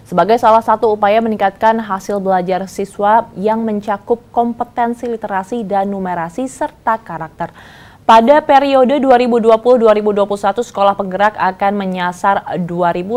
sebagai salah satu upaya meningkatkan hasil belajar siswa yang mencakup kompetensi literasi dan numerasi serta karakter. Pada periode 2020-2021, Sekolah Penggerak akan menyasar 2.500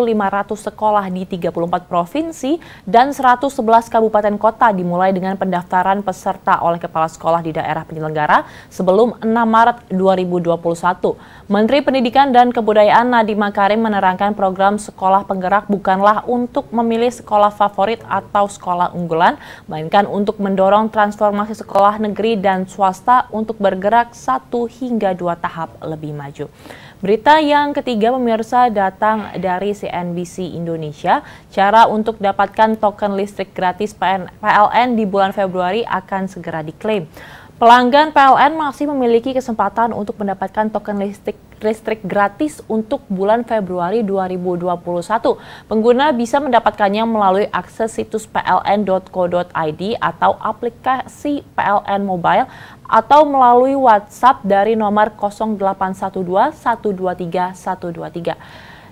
sekolah di 34 provinsi dan 111 kabupaten kota dimulai dengan pendaftaran peserta oleh kepala sekolah di daerah penyelenggara sebelum 6 Maret 2021. Menteri Pendidikan dan Kebudayaan Nadiem Makarim menerangkan program Sekolah Penggerak bukanlah untuk memilih sekolah favorit atau sekolah unggulan, melainkan untuk mendorong transformasi sekolah negeri dan swasta untuk bergerak 1 hingga 2 tahap lebih maju. Berita yang ketiga pemirsa datang dari CNBC Indonesia. Cara untuk dapatkan token listrik gratis PLN di bulan Februari akan segera diklaim. Pelanggan PLN masih memiliki kesempatan untuk mendapatkan token listrik gratis untuk bulan Februari 2021. Pengguna bisa mendapatkannya melalui akses situs pln.co.id atau aplikasi PLN Mobile atau melalui WhatsApp dari nomor 0812 123 123.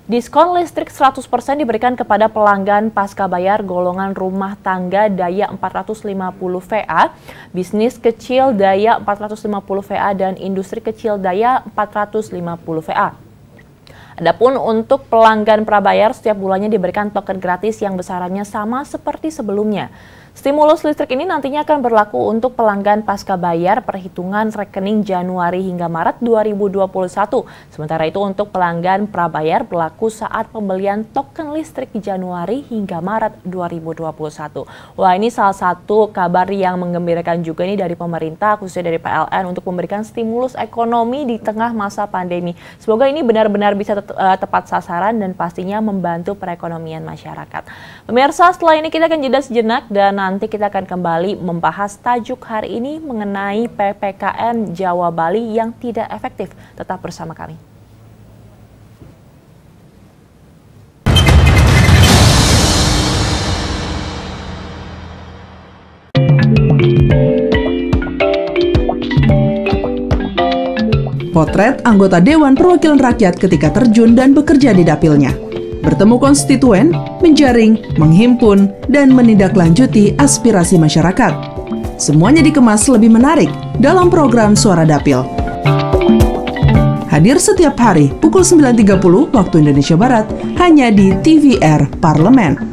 Diskon listrik 100% diberikan kepada pelanggan pasca bayar golongan rumah tangga daya 450 VA, bisnis kecil daya 450 VA, dan industri kecil daya 450 VA. Adapun untuk pelanggan prabayar, setiap bulannya diberikan token gratis yang besarannya sama seperti sebelumnya. Stimulus listrik ini nantinya akan berlaku untuk pelanggan pasca bayar perhitungan rekening Januari hingga Maret 2021. Sementara itu untuk pelanggan prabayar berlaku saat pembelian token listrik di Januari hingga Maret 2021. Wah, ini salah satu kabar yang menggembirakan juga nih dari pemerintah, khususnya dari PLN untuk memberikan stimulus ekonomi di tengah masa pandemi. Semoga ini benar-benar bisa tepat sasaran dan pastinya membantu perekonomian masyarakat. Pemirsa, setelah ini kita akan jeda sejenak dan nanti kita akan kembali membahas tajuk hari ini mengenai PPKM Jawa Bali yang tidak efektif. Tetap bersama kami. Potret anggota Dewan Perwakilan Rakyat ketika terjun dan bekerja di dapilnya. Bertemu konstituen, menjaring, menghimpun, dan menindaklanjuti aspirasi masyarakat. Semuanya dikemas lebih menarik dalam program Suara Dapil. Hadir setiap hari pukul 9.30 waktu Indonesia Barat hanya di TVR Parlemen.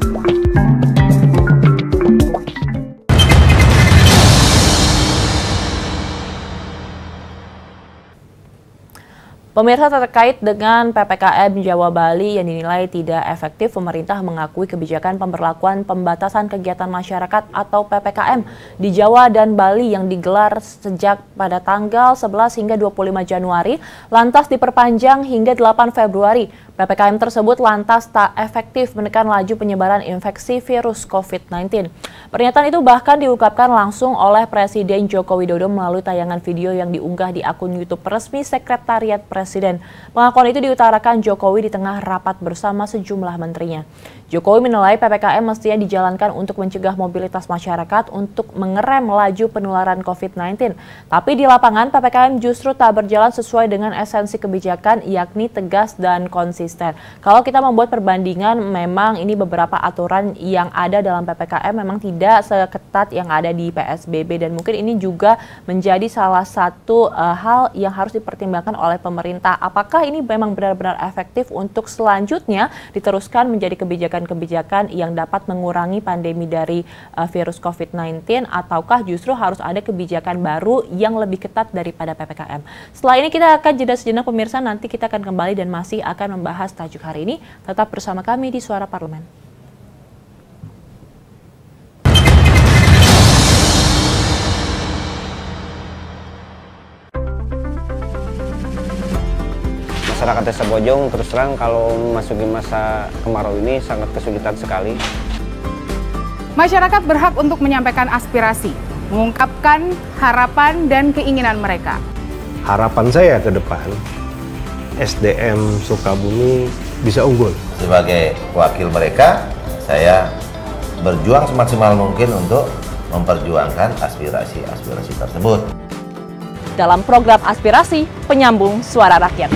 Pemirsa, terkait dengan PPKM Jawa Bali yang dinilai tidak efektif, pemerintah mengakui kebijakan pemberlakuan pembatasan kegiatan masyarakat atau PPKM di Jawa dan Bali yang digelar sejak pada tanggal 11 hingga 25 Januari, lantas diperpanjang hingga 8 Februari. PPKM tersebut lantas tak efektif menekan laju penyebaran infeksi virus COVID-19. Pernyataan itu bahkan diungkapkan langsung oleh Presiden Joko Widodo melalui tayangan video yang diunggah di akun YouTube resmi Sekretariat Presiden. Pengakuan itu diutarakan Jokowi di tengah rapat bersama sejumlah menterinya. Jokowi menilai PPKM mestinya dijalankan untuk mencegah mobilitas masyarakat untuk mengerem laju penularan COVID-19. Tapi di lapangan PPKM justru tak berjalan sesuai dengan esensi kebijakan, yakni tegas dan konsisten. Kalau kita membuat perbandingan, memang ini beberapa aturan yang ada dalam PPKM memang tidak seketat yang ada di PSBB, dan mungkin ini juga menjadi salah satu hal yang harus dipertimbangkan oleh pemerintah. Apakah ini memang benar-benar efektif untuk selanjutnya diteruskan menjadi kebijakan yang dapat mengurangi pandemi dari virus COVID-19, ataukah justru harus ada kebijakan baru yang lebih ketat daripada PPKM? Setelah ini kita akan jeda sejenak pemirsa, nanti kita akan kembali dan masih akan membahas tajuk hari ini. Tetap bersama kami di Suara Parlemen. Masyarakat Desa Bojong terus terang kalau memasuki masa kemarau ini sangat kesulitan sekali. Masyarakat berhak untuk menyampaikan aspirasi, mengungkapkan harapan dan keinginan mereka. Harapan saya ke depan, SDM Sukabumi bisa unggul. Sebagai wakil mereka, saya berjuang semaksimal mungkin untuk memperjuangkan aspirasi-aspirasi tersebut. Dalam program Aspirasi Penyambung Suara Rakyat.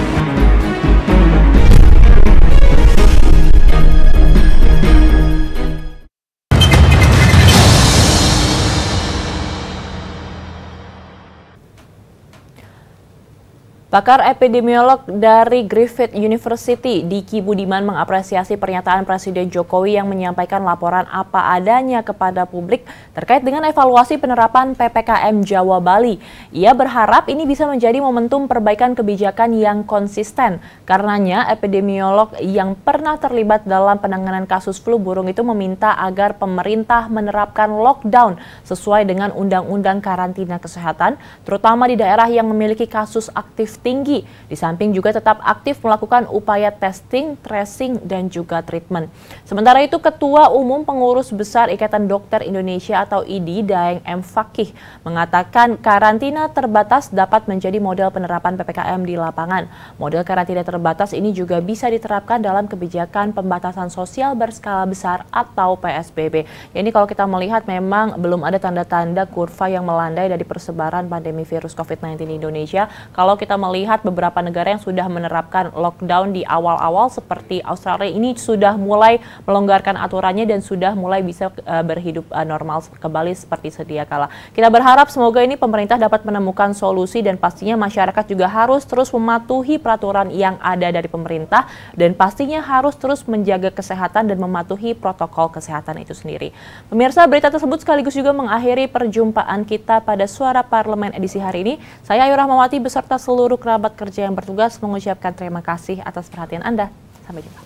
Pakar epidemiolog dari Griffith University, Diki Budiman, mengapresiasi pernyataan Presiden Jokowi yang menyampaikan laporan apa adanya kepada publik terkait dengan evaluasi penerapan PPKM Jawa Bali. Ia berharap ini bisa menjadi momentum perbaikan kebijakan yang konsisten. Karenanya, epidemiolog yang pernah terlibat dalam penanganan kasus flu burung itu meminta agar pemerintah menerapkan lockdown sesuai dengan Undang-Undang Karantina Kesehatan, terutama di daerah yang memiliki kasus aktif tinggi. Di samping juga tetap aktif melakukan upaya testing, tracing, dan juga treatment. Sementara itu, Ketua Umum Pengurus Besar Ikatan Dokter Indonesia atau IDI, Daeng M. Fakih, mengatakan karantina terbatas dapat menjadi model penerapan PPKM di lapangan. Model karantina terbatas ini juga bisa diterapkan dalam kebijakan pembatasan sosial berskala besar atau PSBB. Ya, ini kalau kita melihat memang belum ada tanda-tanda kurva yang melandai dari persebaran pandemi virus COVID-19 di Indonesia. Kalau kita melihat beberapa negara yang sudah menerapkan lockdown di awal-awal seperti Australia ini sudah mulai melonggarkan aturannya dan sudah mulai bisa berhidup normal kembali seperti sedia kala. Kita berharap semoga ini pemerintah dapat menemukan solusi dan pastinya masyarakat juga harus terus mematuhi peraturan yang ada dari pemerintah dan pastinya harus terus menjaga kesehatan dan mematuhi protokol kesehatan itu sendiri. Pemirsa, berita tersebut sekaligus juga mengakhiri perjumpaan kita pada Suara Parlemen edisi hari ini. Saya Ayu Rahmawati beserta seluruh kerabat kerja yang bertugas mengucapkan terima kasih atas perhatian Anda. Sampai jumpa.